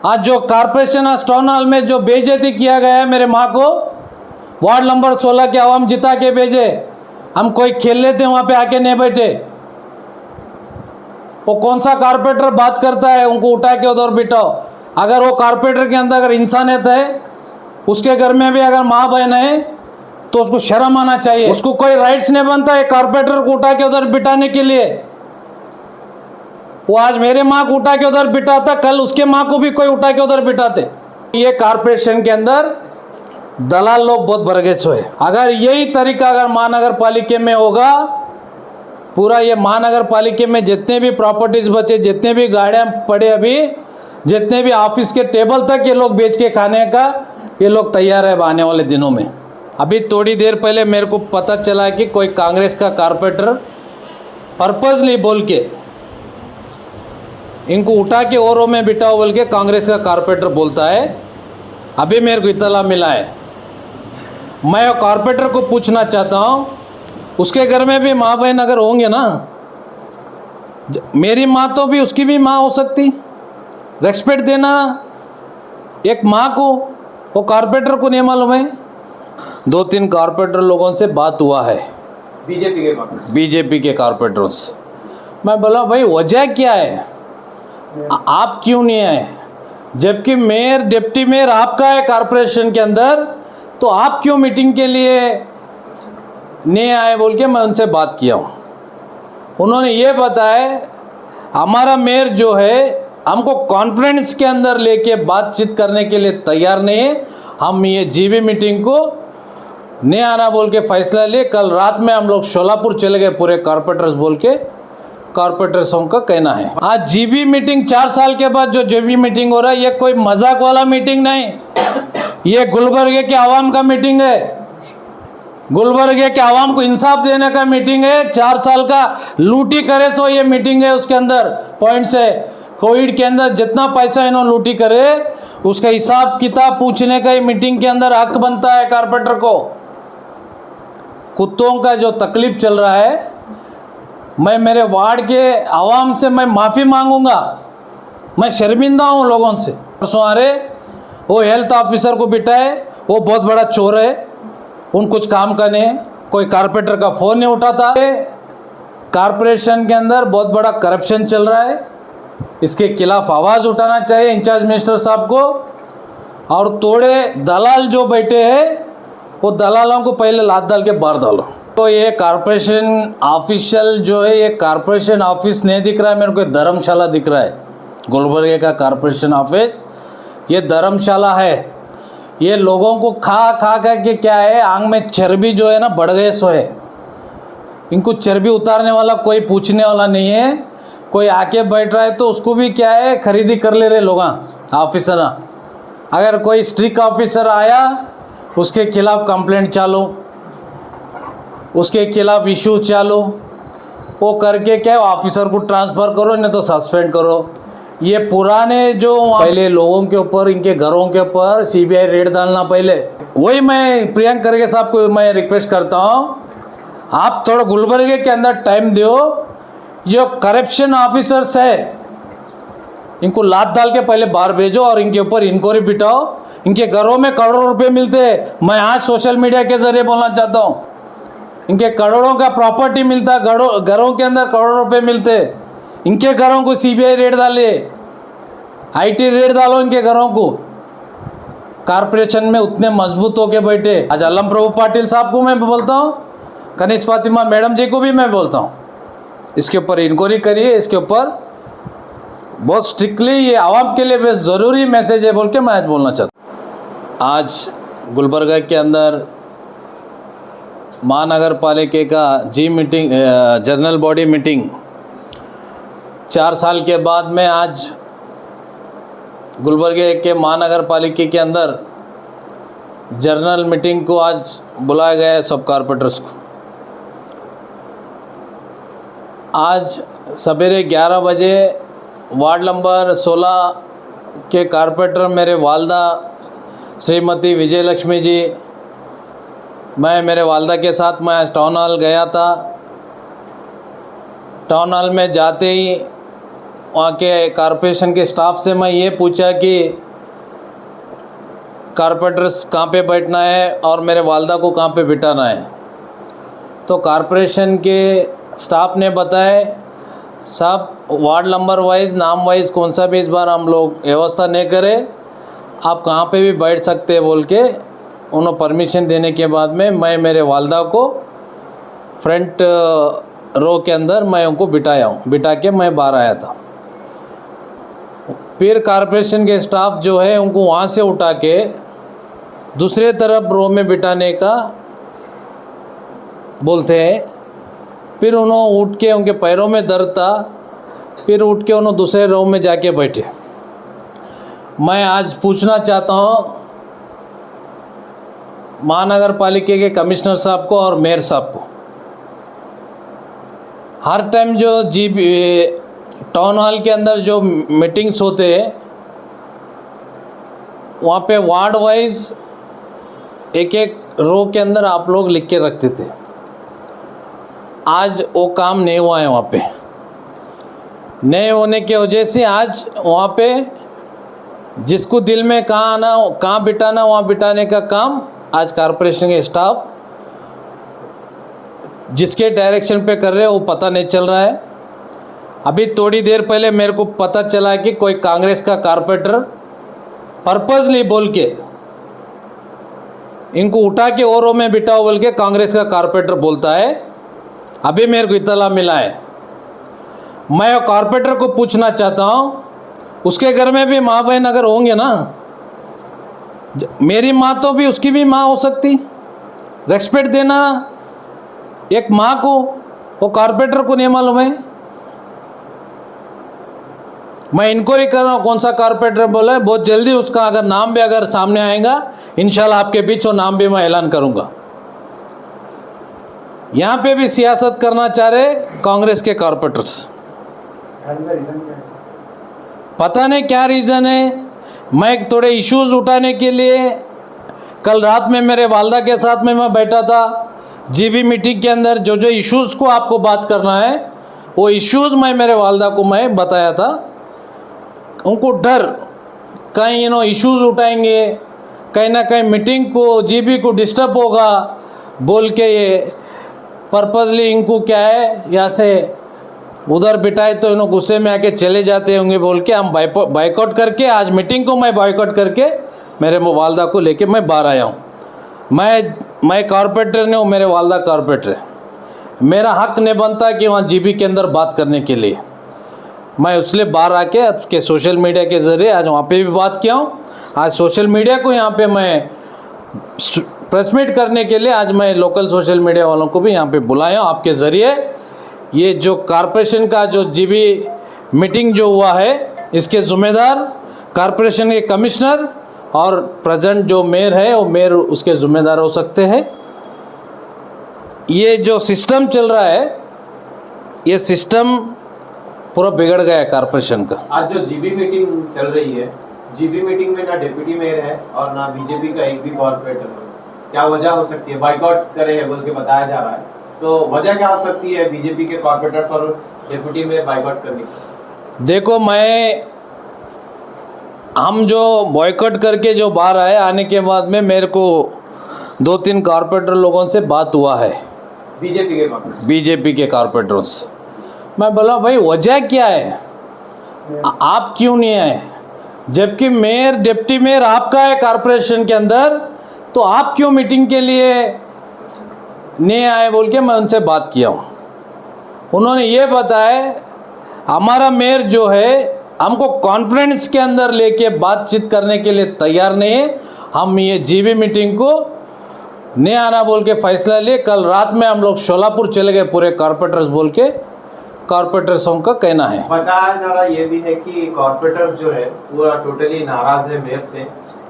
आज जो corporation town hall में जो बेइज्जती किया गया है मेरे माँ को, वार्ड नंबर 16 के आवाम जिता के भेजे, हम कोई खेल लेते वहाँ पे आके नहीं बैठे। वो कौन सा कारपोरेटर बात करता है उनको उठा के उधर बिठाओ। अगर वो कारपोरेटर के अंदर अगर इंसानियत है, उसके घर में भी अगर माँ बहन है तो उसको शर्म आना चाहिए। उसको कोई राइट्स नहीं बनता है कारपोरेटर को उठा के उधर बिठाने के लिए। वो आज मेरे माँ को उठा के उधर बिठाता, कल उसके माँ को भी कोई उठा के उधर बिठाते। ये कारपोरेशन के अंदर दलाल लोग बहुत बरगेज हुए। अगर यही तरीका अगर महानगर पालिका में होगा, पूरा ये महानगर पालिका में जितने भी प्रॉपर्टीज बचे, जितने भी गाड़ियां पड़े, अभी जितने भी ऑफिस के टेबल तक ये लोग बेच के खाने का ये लोग तैयार है आने वाले दिनों में। अभी थोड़ी देर पहले मेरे को पता चला कि कोई कांग्रेस का कारपोरेटर पर्पजली बोल के इनको उठा के औरों में बिठाओ बोल के कांग्रेस का कारपोरेटर बोलता है। अभी मेरे को इत्तला मिला है। मैं कारपोरेटर को पूछना चाहता हूँ, उसके घर में भी माँ बहन अगर होंगे ना, मेरी माँ तो भी उसकी भी माँ हो सकती। रेस्पेक्ट देना एक माँ को, वो कारपोरेटर को नहीं मालूम है। 2-3 कारपोरेटर लोगों से बात हुआ है, बीजेपी के कारपोरेटरों से। मैं बोला भाई वजह क्या है, आप क्यों नहीं आए? जबकि मेयर डिप्टी मेयर आपका है कारपोरेशन के अंदर, तो आप क्यों मीटिंग के लिए नहीं आए बोल के मैं उनसे बात किया हूँ। उन्होंने ये बताया हमारा मेयर जो है हमको कॉन्फ्रेंस के अंदर लेके बातचीत करने के लिए तैयार नहीं है, हम ये जीबी मीटिंग को नहीं आना बोल के फैसला लिए। कल रात में हम लोग शोलापुर चले गए पूरे कारपोरेटर्स बोल के, कारपोरेटर्सों का कहना है। आज जीबी मीटिंग 4 साल के बाद जो जीबी मीटिंग हो रहा है, ये कोई मजाक वाला मीटिंग नहीं, ये गुलबर्गे के आवाम का मीटिंग है। गुलबर्गे के आवाम को इंसाफ देने का मीटिंग है। 4 साल का लूटी करे सो ये मीटिंग है। उसके अंदर पॉइंट्स है, कोविड के अंदर जितना पैसा इन्होंने लूटी करे उसका हिसाब किताब पूछने का ये मीटिंग के अंदर हक बनता है कारपोरेटर को। कुत्तों का जो तकलीफ चल रहा है, मैं मेरे वार्ड के आवाम से मैं माफ़ी मांगूंगा। मैं शर्मिंदा हूँ लोगों से। परसों आ रहे वो हेल्थ ऑफिसर को बिठाए, वो बहुत बड़ा चोर है, उन कुछ काम का नहीं। कोई कारपोरेटर का फ़ोन नहीं उठाता। कारपोरेशन के अंदर बहुत बड़ा करप्शन चल रहा है, इसके खिलाफ आवाज़ उठाना चाहिए इंचार्ज मिनिस्टर साहब को। और थोड़े दलाल जो बैठे हैं वो दलालों को पहले लात डाल के बाहर डालो। तो ये कारपोरेशन ऑफिशियल जो है, ये कारपोरेशन ऑफिस नहीं दिख रहा है मेरे को, धर्मशाला दिख रहा है। गुलबर्गे का कारपोरेशन ऑफिस ये धर्मशाला है। ये लोगों को खा खा के क्या है, आंख में चर्बी जो है ना बढ़ गए सो है। इनको चर्बी उतारने वाला कोई पूछने वाला नहीं है। कोई आके बैठ रहा है तो उसको भी क्या है खरीदी कर ले रहे लोग ऑफिसर। अगर कोई स्ट्रिक्ट ऑफिसर आया उसके खिलाफ कंप्लेंट चालू, उसके खिलाफ इशू चालू, वो करके क्या ऑफिसर को ट्रांसफ़र करो, नहीं तो सस्पेंड करो। ये पुराने जो पहले लोगों के ऊपर, इनके घरों के ऊपर सीबीआई रेड डालना पहले, वही मैं प्रियंक खरगे साहब को मैं रिक्वेस्ट करता हूँ, आप थोड़ा गुलबर्गे के अंदर टाइम दो। जो करप्शन ऑफिसर्स है इनको लात डाल के पहले बाहर भेजो और इनके ऊपर इंक्वायरी बिठाओ। इनके घरों में करोड़ों रुपए मिलते हैं। मैं आज सोशल मीडिया के जरिए बोलना चाहता हूँ, इनके करोड़ों का प्रॉपर्टी मिलता, घरों के अंदर करोड़ों रुपए मिलते। इनके घरों को सीबीआई रेड डाले, आईटी रेड डालो इनके घरों को। कारपोरेशन में उतने मजबूत होके बैठे। आज अलम प्रभु पाटिल साहब को मैं बोलता हूँ, कनिष्ठ फातिमा मैडम जी को भी मैं बोलता हूँ, इसके ऊपर इंक्वायरी करिए। इसके ऊपर बहुत स्ट्रिक्टली ये आवाम के लिए ज़रूरी मैसेज है बोल के मैं आज बोलना चाहता हूँ। आज गुलबर्गा के अंदर महानगर पालिका का मीटिंग, जनरल बॉडी मीटिंग 4 साल के बाद में आज गुलबर्गे के महानगर पालिका के अंदर जनरल मीटिंग को आज बुलाया गया है सब कारपोरेटर्स को। आज सवेरे 11 बजे वार्ड नंबर 16 के कारपोरेटर मेरे वालदा श्रीमती विजय लक्ष्मी जी, मैं मेरे वालदा के साथ मैं आज टाउन हॉल गया था। टाउन हॉल में जाते ही वहाँ के कॉरपोरेशन के स्टाफ से मैं ये पूछा कि कारपेंटर्स कहाँ पे बैठना है और मेरे वालदा को कहाँ पे बिठाना है। तो कॉरपोरेशन के स्टाफ ने बताया साहब वार्ड नंबर वाइज नाम वाइज कौन सा भी इस बार हम लोग व्यवस्था नहीं करें, आप कहाँ पे भी बैठ सकते हैं बोल के उन्होंने परमिशन देने के बाद में मैं मेरे वालदा को फ्रंट रो के अंदर मैं उनको बिठा के मैं बाहर आया था। फिर कॉरपोरेशन के स्टाफ जो है उनको वहाँ से उठा के दूसरे तरफ रो में बिठाने का बोलते हैं। फिर उन्होंने उठ के उनके पैरों में दर्द था, फिर उठ के उन्होंने दूसरे रो में जाके बैठे। मैं आज पूछना चाहता हूँ महानगर पालिका के कमिश्नर साहब को और मेयर साहब को, हर टाइम जो टाउन हॉल के अंदर जो मीटिंग्स होते हैं वहाँ पे वार्ड वाइज एक एक रो के अंदर आप लोग लिख के रखते थे। आज वो काम नहीं हुआ है, वहाँ पे नहीं होने की वजह से आज वहाँ पे जिसको दिल में कहाँ बिठाना वहाँ बिठाने का काम आज कॉरपोरेशन के स्टाफ जिसके डायरेक्शन पे कर रहे हैं वो पता नहीं चल रहा है। अभी थोड़ी देर पहले मेरे को पता चला कि कोई कांग्रेस का कारपोरेटर पर्पसली बोल के इनको उठा के और रो में बिठाओ बोल के कांग्रेस का कारपोरेटर बोलता है। अभी मेरे को इत्तला मिला है। मैं कारपोरेटर को पूछना चाहता हूँ, उसके घर में भी माँ बहन अगर होंगे ना, मेरी माँ तो भी उसकी भी माँ हो सकती। रेस्पेक्ट देना एक माँ को, वो कारपोरेटर को नहीं मालूम है। मैं इंक्वायरी कर रहा हूँ कौन सा कारपोरेटर बोला है, बहुत जल्दी उसका अगर नाम भी अगर सामने आएगा इंशाल्लाह आपके बीच वो नाम भी मैं ऐलान करूँगा। यहाँ पे भी सियासत करना चाह रहे कांग्रेस के कारपोरेटर्स, पता नहीं क्या रीज़न है। मैं थोड़े इश्यूज उठाने के लिए कल रात में मेरे वालदा के साथ में मैं बैठा था जीबी मीटिंग के अंदर। जो जो इश्यूज़ को आपको बात करना है वो इश्यूज़ मैं मेरे वालदा को मैं बताया था। उनको डर कहीं इश्यूज़ उठाएंगे, कहीं ना कहीं मीटिंग को जीबी को डिस्टर्ब होगा बोल के ये पर्पसली इनको क्या है यहाँ से उधर बिठाए तो इन्हों गुस्से में आके चले जाते होंगे बोल के हम बाइकआउट करके आज मीटिंग को मैं बाइकआउट करके मेरे वालदा को लेके मैं बाहर आया हूँ। मैं कारपोरेटर नहीं हूँ, मेरे वालदा कारपोरेटर है। मेरा हक नहीं बनता कि वहाँ जीबी के अंदर बात करने के लिए। मैं उसलिए बाहर आके उसके सोशल मीडिया के ज़रिए आज वहाँ पे भी बात किया हूँ। आज सोशल मीडिया को यहाँ पे मैं प्रेस मीट करने के लिए आज मैं लोकल सोशल मीडिया वालों को भी यहाँ पे बुलाया हूँ आपके ज़रिए। ये जो कॉरपोरेशन का जो जीबी मीटिंग जो हुआ है इसके ज़िम्मेदार कॉरपोरेशन के कमिश्नर और प्रेजेंट जो मेयर है वो मेयर उसके ज़िम्मेदार हो सकते हैं। ये जो सिस्टम चल रहा है ये सिस्टम पूरा बिगड़ गया है कॉरपोरेशन का। आज जो जीबी मीटिंग चल रही है, जीबी मीटिंग में ना डिप्टी मेयर है और ना बीजेपी का एक भी कॉर्पोरेटर है। क्या वजह हो सकती है? बाइकआउट करे है बोल के बताया जा रहा है, तो वजह क्या हो सकती है बीजेपी के कॉर्पोरेटर्स और डिप्टी मेयर बाइकआउट करने की? देखो हम जो बॉयकॉट करके जो बाहर आए, आने के बाद में मेरे को 2-3 कॉर्पोरेटर लोगों से बात हुआ है, बीजेपी के कॉर्पोरेटरों से। मैं बोला भाई वजह क्या है, आप क्यों नहीं आए? जबकि मेयर डिप्टी मेयर आपका है कॉर्पोरेशन के अंदर, तो आप क्यों मीटिंग के लिए नहीं आए बोल के मैं उनसे बात किया हूँ। उन्होंने ये बताया हमारा मेयर जो है हमको कॉन्फ्रेंस के अंदर लेके बातचीत करने के लिए तैयार नहीं है, हम ये जीबी मीटिंग को नहीं आना बोल के फैसला लिए। कल रात में हम लोग शोलापुर चले गए पूरे कॉर्पोरेटर्स बोल के, कॉर्पोरेटर्सों का कहना है। बताया जा रहा ये भी है कि कॉर्पोरेटर्स जो है पूरा टोटली नाराज है मेयर से।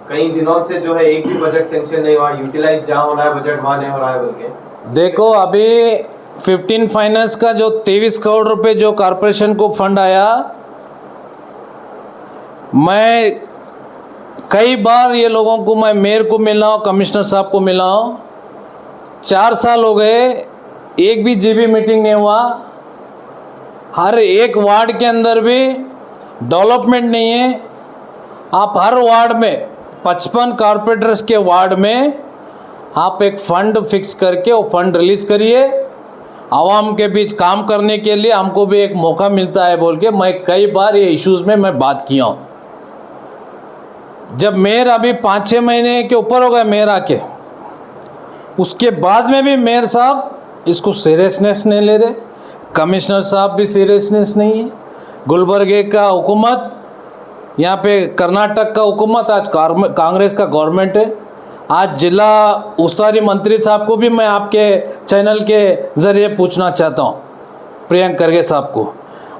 कई दिनों से जो है एक भी बजट सेंक्शन नहीं हुआ, यूटिलाइज जहाँ होना है बजट वहाँ नहीं हो रहा है बोल के। देखो अभी 15 फाइनेंस का जो 23 करोड़ रुपए जो कॉर्पोरेशन को फंड आया, मैं कई बार ये लोगों को मैं मेयर को मिला हूँ, कमिश्नर साहब को मिला हूँ। 4 साल हो गए एक भी जीबी मीटिंग नहीं हुआ। हर एक वार्ड के अंदर भी डेवलपमेंट नहीं है। आप हर वार्ड में 55 कारपोरेटर्स के वार्ड में आप एक फ़ंड फिक्स करके वो फंड रिलीज़ करिए। आवाम के बीच काम करने के लिए हमको भी एक मौका मिलता है बोल के मैं कई बार ये इश्यूज़ में मैं बात किया हूँ। जब मेयर अभी 5-6 महीने के ऊपर हो गए मेयर आके, उसके बाद में भी मेयर साहब इसको सीरियसनेस नहीं ले रहे, कमिश्नर साहब भी सीरियसनेस नहीं है। गुलबर्गे का हुकूमत, यहाँ पे कर्नाटक का हुकूमत, आज कांग्रेस का गवर्नमेंट है। आज जिला उस्तुवारी मंत्री साहब को भी मैं आपके चैनल के ज़रिए पूछना चाहता हूँ, प्रियंक खरगे साहब को।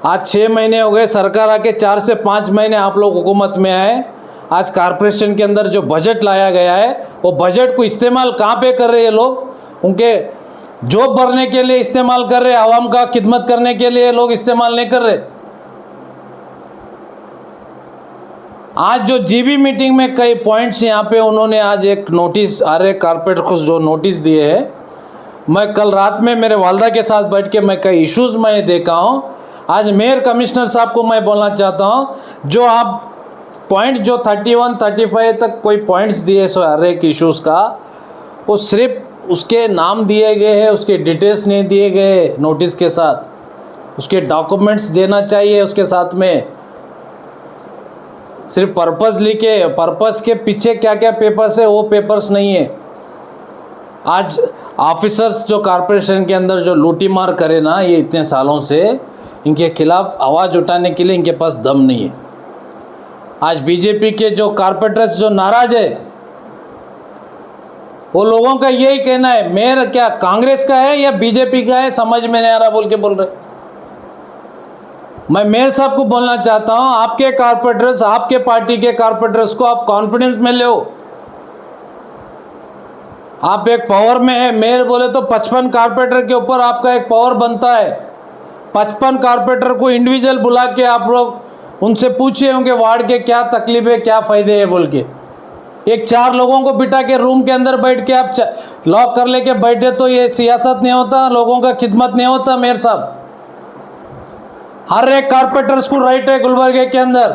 आज 6 महीने हो गए सरकार आके, 4 से 5 महीने आप लोग हुकूमत में आए। आज कारपोरेशन के अंदर जो बजट लाया गया है वो बजट को इस्तेमाल कहाँ पे कर रहे हैं लोग? उनके जॉब भरने के लिए इस्तेमाल कर रहे, आवाम का खिदमत करने के लिए लोग इस्तेमाल नहीं कर रहे। आज जो जीबी मीटिंग में कई पॉइंट्स यहाँ पे उन्होंने आज एक नोटिस हर एक कारपोरेटर को जो नोटिस दिए हैं, मैं कल रात में मेरे वालदा के साथ बैठ के मैं कई इश्यूज़ मैं देखा हूँ। आज मेयर कमिश्नर साहब को मैं बोलना चाहता हूँ, जो आप पॉइंट जो 31-35 तक कोई पॉइंट्स दिए सो हर एक इश्यूज़ का, वो सिर्फ उसके नाम दिए गए हैं, उसके डिटेल्स नहीं दिए गए नोटिस के साथ। उसके डॉक्यूमेंट्स देना चाहिए उसके साथ में। सिर्फ पर्पस लिखे, पर्पस के पीछे क्या क्या पेपर्स है वो पेपर्स नहीं है। आज ऑफिसर्स जो कॉरपोरेशन के अंदर जो लूटी मार करे ना ये इतने सालों से, इनके खिलाफ आवाज़ उठाने के लिए इनके पास दम नहीं है। आज बीजेपी के जो कॉरपोरेटर्स जो नाराज़ है, वो लोगों का यही कहना है मेयर क्या कांग्रेस का है या बीजेपी का है, समझ में नहीं आ रहा बोल के बोल रहे। मैं मेयर साहब को बोलना चाहता हूं, आपके कॉरपोरेटर्स, आपके पार्टी के कॉरपोरेटर्स को आप कॉन्फिडेंस में लो। आप एक पावर में है, मेयर बोले तो 55 कॉरपोरेटर के ऊपर आपका एक पावर बनता है। 55 कॉरपोरेटर को इंडिविजुअल बुला के आप लोग उनसे पूछे होंगे वार्ड के क्या तकलीफ है, क्या फ़ायदे है बोल के। एक 4 लोगों को बिठा के रूम के अंदर बैठ के आप लॉक कर लेके बैठे तो ये सियासत नहीं होता, लोगों का खिदमत नहीं होता। मेयर साहब, हर एक कारपोरेटर्स को राइट है गुलबर्गे के अंदर।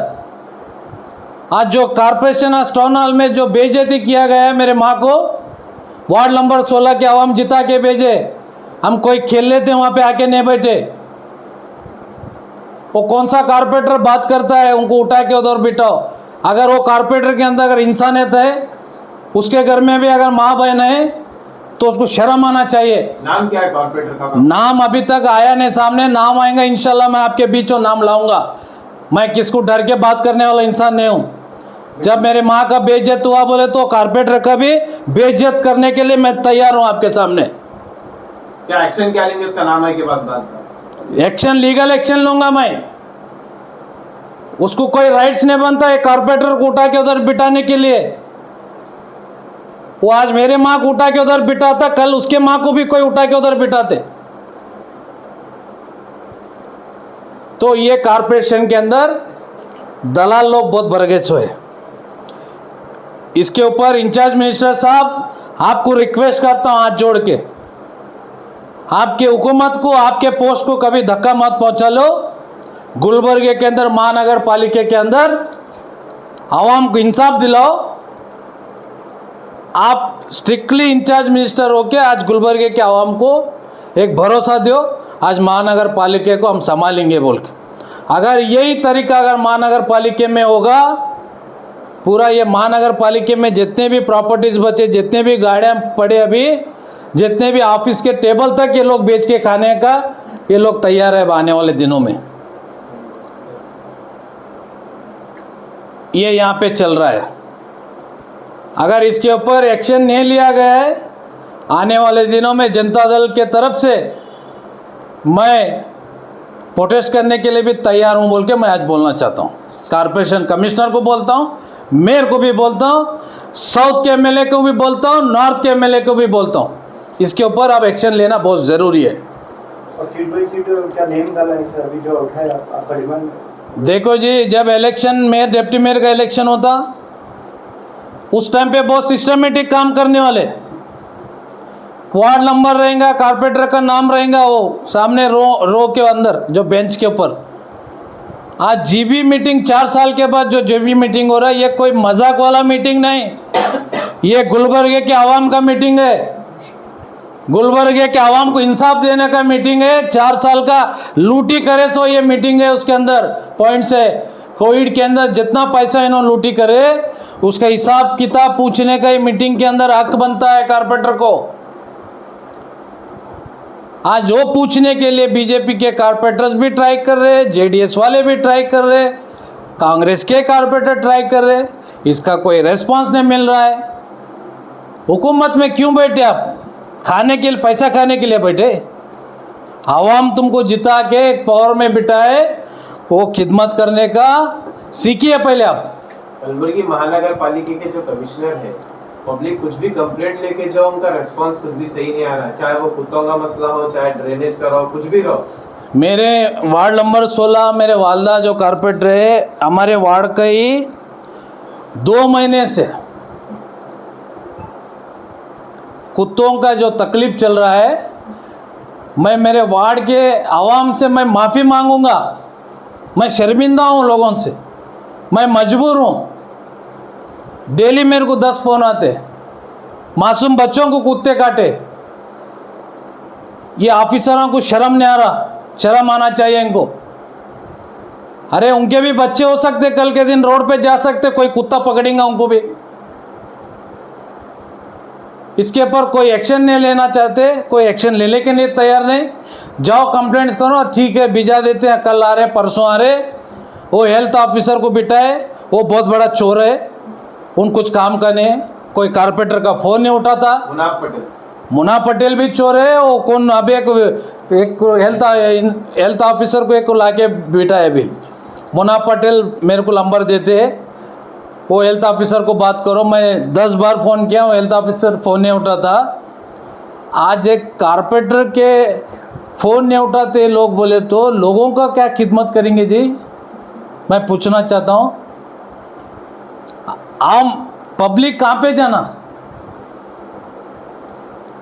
आज जो कारपोरेशन आज टाउन हॉल में जो बेइज्जती किया गया है मेरे माँ को, वार्ड नंबर 16 के आवाम जिता के भेजे, हम कोई खेल लेते वहाँ पे आके नहीं बैठे। वो कौन सा कारपोरेटर बात करता है उनको उठा के उधर बिठाओ। अगर वो कारपोरेटर के अंदर अगर इंसानियत है, उसके घर में भी अगर माँ बहन है तो उसको शर्म आना चाहिए। नाम क्या है कॉर्पोरेटर का? नाम अभी तक आया नहीं सामने, नाम आएगा इंशाल्लाह मैं आपके बीचों नाम लाऊंगा। मैं किसको डर के बात करने वाला इंसान नहीं हूँ। जब मेरे माँ का बेइज्जत हुआ बोले तो कॉर्पोरेटर का भी बेइज्जत करने के लिए मैं तैयार हूँ आपके सामने। क्या एक्शन क्या लेंगे इसका नाम है के बाद बात? एक्शन, लीगल एक्शन लूंगा मैं। उसको कोई राइट्स नहीं बनता है कॉर्पोरेटर को उठा के उधर बिठाने के लिए। वो आज मेरे माँ को उठा के उधर बिठाता, कल उसके माँ को भी कोई उठा के उधर बिठाते। तो ये कॉर्पोरेशन के अंदर दलाल लोग बहुत बरगेज हुए। इसके ऊपर इंचार्ज मिनिस्टर साहब, आपको रिक्वेस्ट करता हूं हाथ जोड़ के, आपके हुकूमत को, आपके पोस्ट को कभी धक्का मत पहुंचा लो। गुलबर्गे के अंदर, महानगर पालिका के अंदर आवाम को इंसाफ दिलाओ। आप स्ट्रिक्टली इंचार्ज मिनिस्टर होके आज गुलबर्गे के आवाम को एक भरोसा दो, आज महानगर पालिका को हम संभालेंगे बोल के। अगर यही तरीका अगर महानगर पालिका में होगा, पूरा ये महानगर पालिका में जितने भी प्रॉपर्टीज बचे, जितने भी गाड़ियाँ पड़े, अभी जितने भी ऑफिस के टेबल तक ये लोग बेच के खाने का ये लोग तैयार है आने वाले दिनों में। ये यहाँ पे चल रहा है। अगर इसके ऊपर एक्शन नहीं लिया गया है, आने वाले दिनों में जनता दल के तरफ से मैं प्रोटेस्ट करने के लिए भी तैयार हूँ बोल के मैं आज बोलना चाहता हूँ। कॉर्पोरेशन कमिश्नर को बोलता हूँ, मेयर को भी बोलता हूँ, साउथ के एमएलए को भी बोलता हूँ, नॉर्थ के एमएलए को भी बोलता हूँ। इसके ऊपर अब एक्शन लेना बहुत ज़रूरी है। और सीट बाई सीट क्या नेम डाला है सर अभी जो उठा है आपका डिमांड? देखो जी, जब इलेक्शन मेयर डिप्टी मेयर का इलेक्शन होता उस टाइम पे बहुत सिस्टमेटिक काम करने वाले, वार्ड नंबर रहेगा, कारपोरेटर का नाम रहेगा, वो सामने रो के अंदर जो बेंच के ऊपर आज जीबी मीटिंग 4 साल के बाद जो जीबी मीटिंग हो रहा है, ये कोई मजाक वाला मीटिंग नहीं, ये गुलबर्गे के आवाम का मीटिंग है। गुलबर्गे के आवाम को इंसाफ देने का मीटिंग है। 4 साल का लूटी करे सो ये मीटिंग है। उसके अंदर पॉइंट्स है, कोविड के अंदर जितना पैसा इन्होंने लूटी करे उसका हिसाब किताब पूछने का ये मीटिंग के अंदर हक बनता है कारपोरेटर को। आज वो पूछने के लिए बीजेपी के कारपोरेटर्स भी ट्राई कर रहे हैं, जेडीएस वाले भी ट्राई कर रहे हैं, कांग्रेस के कारपोरेटर ट्राई कर रहे हैं, इसका कोई रेस्पॉन्स नहीं मिल रहा है। हुकूमत में क्यों बैठे आप? खाने के लिए, पैसा खाने के लिए बैठे? आवाम तुमको जिता के एक पावर में बिठाए, वो खिदमत करने का सीखिए पहले आप। कलबुर्गी महानगर पालिका के जो कमिश्नर है, पब्लिक कुछ भी कंप्लेंट लेके जाओ, उनका रेस्पॉन्स कुछ भी सही नहीं आ रहा है, चाहे वो कुत्तों का मसला हो, चाहे ड्रेनेज का हो, कुछ भी रहो। मेरे वार्ड नंबर 16 मेरे वालदा जो कारपेटर है, हमारे वार्ड का ही 2 महीने से कुत्तों का जो तकलीफ चल रहा है, मैं मेरे वार्ड के आवाम से मैं माफ़ी मांगूंगा। मैं शर्मिंदा हूँ लोगों से, मैं मजबूर हूँ। डेली मेरे को 10 फ़ोन आते, मासूम बच्चों को कुत्ते काटे। ये ऑफिसरों को शर्म नहीं आ रहा, शर्म आना चाहिए इनको। अरे उनके भी बच्चे हो सकते, कल के दिन रोड पे जा सकते, कोई कुत्ता पकड़ेगा उनको भी। इसके ऊपर कोई एक्शन नहीं लेना चाहते, कोई एक्शन लेने के लिए तैयार नहीं। जाओ कंप्लेंट्स करो, ठीक है भिजा देते हैं, कल आ रहे परसों आ रहे। वो हेल्थ ऑफिसर को बिठाए, वो बहुत बड़ा चोर है, उन कुछ काम का नहीं। कोई कारपेंटर का फ़ोन नहीं उठाता। मुना पटेल भी चोर है। वो कौन अभी एक हेल्थ ऑफिसर को एक को ला के बिठा है अभी। मुना पटेल मेरे को नंबर देते हैं, वो हेल्थ ऑफिसर को बात करो। मैं 10 बार फ़ोन किया, वो हेल्थ ऑफिसर फ़ोन नहीं उठाता। आज एक कारपेंटर के फ़ोन नहीं उठाते लोग बोले तो लोगों का क्या खिदमत करेंगे जी? मैं पूछना चाहता हूँ, आम पब्लिक कहाँ पे जाना?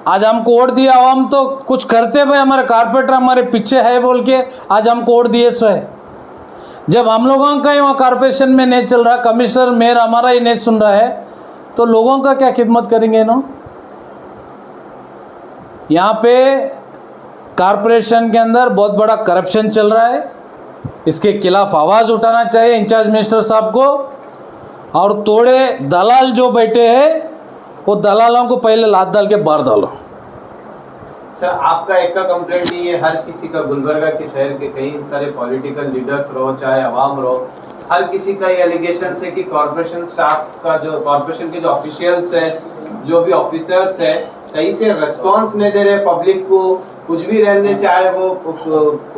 आज हमको वोट दिया आवाम तो कुछ करते भाई, हमारे कारपेंटर हमारे पीछे है बोल के आज हमको वोट दिए सो है। जब हम लोगों का ही वहाँ कारपोरेशन में नहीं चल रहा, कमिश्नर मेयर हमारा ही नहीं सुन रहा है, तो लोगों का क्या खिदमत करेंगे ना? यहाँ पे कारपोरेशन के अंदर बहुत बड़ा करप्शन चल रहा है, इसके खिलाफ आवाज़ उठाना चाहिए इंचार्ज मिनिस्टर साहब को। और थोड़े दलाल जो बैठे हैं, वो दलालों को पहले लात डाल के बाहर डालो। सर आपका एक का कंप्लेंट ये हर किसी का, गुलबर्गा के शहर के कई सारे पॉलिटिकल लीडर्स रहो चाहे अवाम रहो, हर किसी का ये एलिगेशन है कि कॉर्पोरेशन स्टाफ का, जो कॉर्पोरेशन के जो ऑफिशियल्स है, जो भी ऑफिसर्स है, सही से रेस्पॉन्स नहीं दे रहे पब्लिक को। कुछ भी रहने, चाहे वो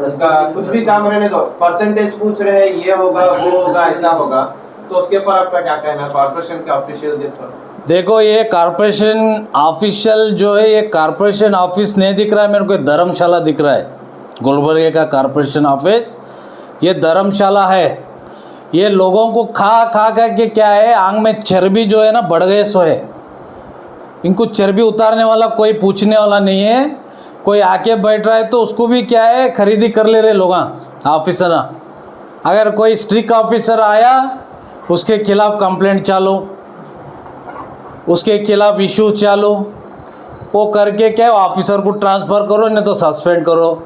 उसका कुछ भी काम रहने दो, परसेंटेज पूछ रहे हैं, ये होगा वो होगा ऐसा होगा, तो उसके ऊपर आपका क्या कहना है कॉर्पोरेशन के ऑफिशियल पर? देखो ये कॉर्पोरेशन ऑफिशियल जो है, ये कॉर्पोरेशन ऑफिस नहीं दिख रहा है मेरे को, धर्मशाला दिख रहा है। गुलबर्गे का कॉर्पोरेशन ऑफिस ये धर्मशाला है। ये लोगों को खा खा के क्या है, आंख में चर्बी जो है ना बढ़ गए सो है। इनको चर्बी उतारने वाला कोई पूछने वाला नहीं है। कोई आके बैठ रहा है तो उसको भी क्या है, खरीदी कर ले रहे लोग ऑफिसर। अगर कोई स्ट्रिक्ट ऑफिसर आया, उसके खिलाफ कंप्लेंट चालू, उसके खिलाफ इशू चालू, वो करके क्या ऑफिसर को ट्रांसफ़र करो, नहीं तो सस्पेंड करो।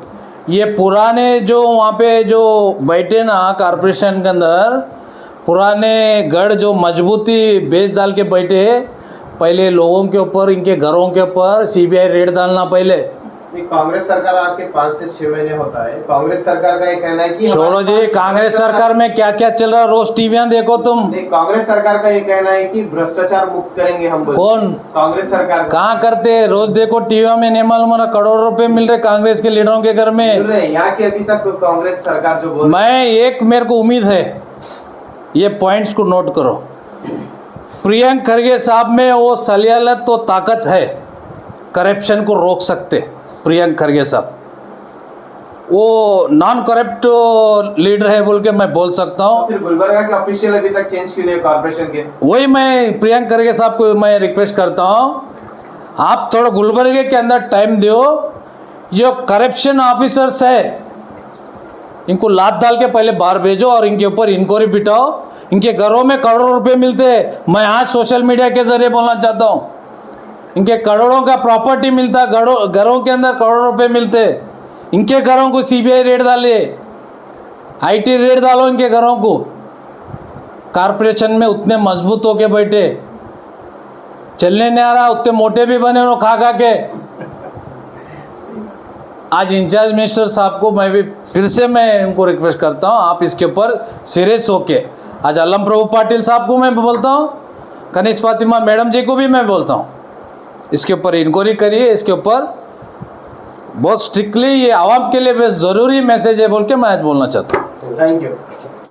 ये पुराने जो वहाँ पे जो बैठे ना कॉर्पोरेशन के अंदर, पुराने गढ़ जो मजबूती बेच डाल के बैठे, पहले लोगों के ऊपर, इनके घरों के ऊपर सीबीआई रेड डालना पहले। कांग्रेस सरकार आके 5 से 6 महीने होता है, कांग्रेस सरकार का ये कहना है कि छोड़ो जी, कांग्रेस सरकार में क्या क्या चल रहा है, रोज टीवियां देखो तुम। कांग्रेस सरकार का ये कहना है कि भ्रष्टाचार मुक्त करेंगे हम। कौन? कांग्रेस सरकार। कहाँ करते? रोज देखो टीवियों में, नहीं मालूम करोड़ों रुपए मिल रहे कांग्रेस के लीडरों के घर में। मिल रहे यहाँ की अभी तक कांग्रेस सरकार जो बोल, मैं एक मेरे को उम्मीद है, ये पॉइंट्स को नोट करो। प्रियंक खरगे साहब में वो सलियालत तो ताकत है, करप्शन को रोक सकते। प्रियंक खरगे साहब वो नॉन करप्ट लीडर है बोल के मैं बोल सकता हूँ। फिर गुलबर्गा के ऑफिशियल अभी तक चेंज क्यों नहीं कॉर्पोरेशन के? वही मैं प्रियंक खरगे साहब को मैं रिक्वेस्ट करता हूँ, आप थोड़ा गुलबर्गे के अंदर टाइम दो। जो करप्शन ऑफिसर्स है इनको लात डाल के पहले बाहर भेजो और इनके ऊपर इंक्वायरी बिठाओ। इनके घरों में करोड़ों रुपए मिलते हैं। मैं आज सोशल मीडिया के जरिए बोलना चाहता हूँ, इनके करोड़ों का प्रॉपर्टी मिलता है, घरों के अंदर करोड़ों रुपए मिलते हैं। इनके घरों को सीबीआई रेड डाले, आईटी रेड डालो इनके घरों को। कारपोरेशन में उतने मजबूत होके बैठे, चलने नहीं आ रहा, उतने मोटे भी बने उन्होंने खा खा के। आज इंचार्ज मिनिस्टर साहब को मैं भी फिर से मैं उनको रिक्वेस्ट करता हूँ, आप इसके ऊपर सीरियस होके, आज अलम प्रभु पाटिल साहब को मैं बोलता हूँ, कनिष्ठ फातिमा मैडम जी को भी मैं बोलता हूँ, इसके ऊपर इंक्वायरी करिए। इसके ऊपर बहुत स्ट्रिक्टली, ये आवाम के लिए ज़रूरी मैसेज है बोल के मैं आज बोलना चाहता हूँ। Thank you.